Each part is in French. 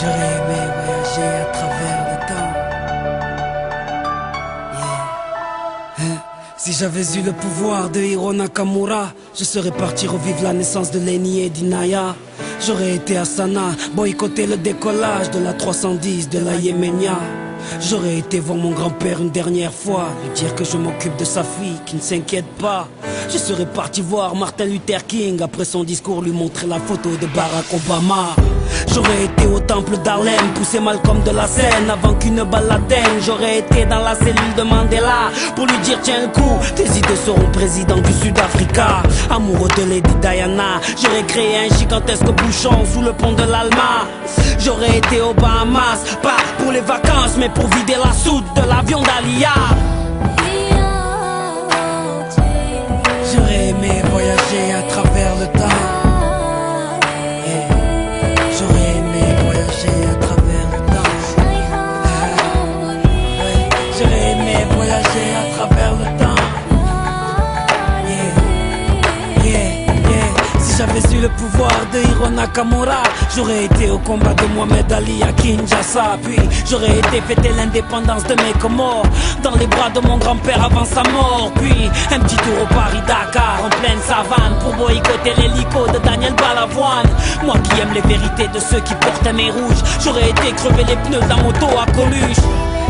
J'aurais aimé voyager à travers le temps. Yeah. Si j'avais eu le pouvoir de Hiro Nakamura, je serais parti revivre la naissance de Lenny et d'Inaya. J'aurais été à Sana, boycotter le décollage de la 310 de la Yéménia. J'aurais été voir mon grand-père une dernière fois, lui dire que je m'occupe de sa fille, qui ne s'inquiète pas. Je serais parti voir Martin Luther King, après son discours lui montrer la photo de Barack Obama. J'aurais été au temple d'Harlem, pousser Malcolm de la scène avant qu'une balle l'atteigne. J'aurais été dans la cellule de Mandela pour lui dire tiens le coup, tes idées seront président du Sud-Africa. Amoureux de Lady Diana, j'aurais créé un gigantesque bouchon sous le pont de l'Alma. J'aurais été aux Bahamas, pas pour les vacances mais pour vider la soute de l'avion d'Alia. J'aurais aimé voyager à travers le temps. J'aurais aimé voyager à travers le temps. J'aurais aimé voyager à travers le temps. Si j'avais eu le pouvoir de Hiro Nakamura, j'aurais été au combat de Mohamed Ali à Kinshasa. Puis j'aurais été fêter l'indépendance de mes Comores dans les bras de mon grand-père avant sa mort. Puis un petit tour au Paris-Dakar en pleine savane pour boycotter l'hélico de Daniel Balavoine. Moi qui aime les vérités de ceux qui portent un nez rouge, j'aurais été crever les pneus d'un moto à Coluche.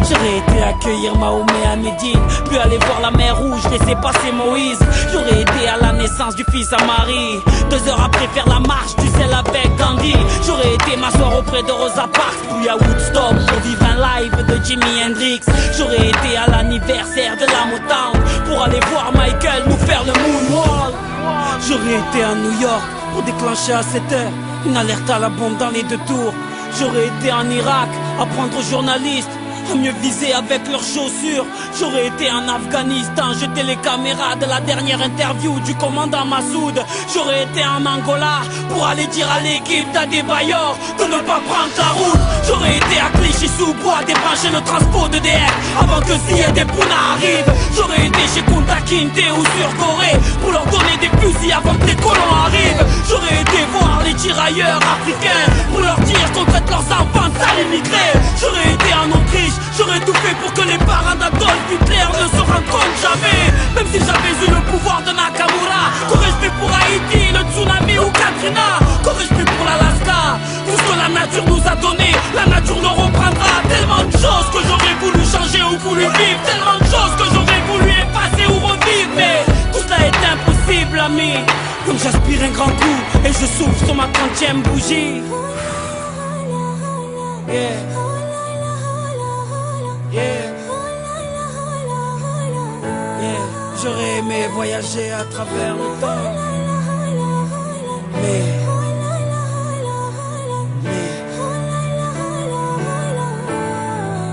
J'aurais été accueillir Mahomet à Médine, puis aller voir la mer Rouge, laisser passer Moïse. J'aurais été à la naissance du fils à Marie, 2 heures après faire la marche du sel avec Gandhi. J'aurais été m'asseoir auprès de Rosa Parks, puis à Woodstock pour vivre un live de Jimi Hendrix. J'aurais été à l'anniversaire de la Motown pour aller voir Michael nous faire le moonwalk. J'aurais été à New York pour déclencher à 7 heures une alerte à la bombe dans les 2 tours. J'aurais été en Irak apprendre aux journalistes à mieux viser avec leurs chaussures. J'aurais été en Afghanistan, jeter les caméras de la dernière interview du commandant Massoud. J'aurais été en Angola pour aller dire à l'équipe d'Adebayor de ne pas prendre la route. J'aurais été à Clichy-sous-Bois débrancher le transport d'EDF avant que Ziyad et Pouna arrivent. J'aurais été chez Kunta Kinte ou sur Corée pour leur donner des fusils avant que les colons arrivent. J'aurais été voir les tirailleurs africains pour leur dire qu'on traite leurs enfants de sales immigrés. J'aurais été en Autriche, j'aurais tout fait pour que les parents d'Adolf Hitler ne se rendent compte jamais. Même si j'avais eu le pouvoir de Nakamura, qu'aurais-je fait pour Haïti, le tsunami ou Katrina? Qu'aurais-je fait pour l'Alaska? Tout ce que la nature nous a donné, la nature nous reprendra. Tellement de choses que j'aurais voulu changer ou voulu vivre, tellement de choses que j'aurais voulu effacer ou revivre. Mais tout cela est impossible, ami. Comme j'aspire un grand coup et je souffle sur ma 30e bougie. Yeah. J'aurais aimé voyager à travers le temps, mais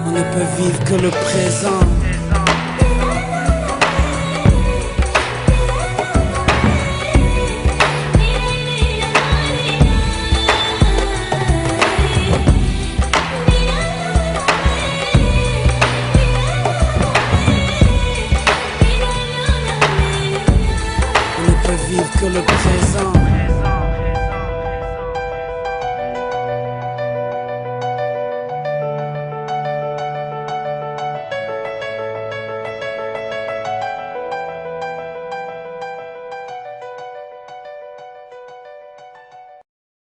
on ne peut vivre que le présent. Vivre que le présent.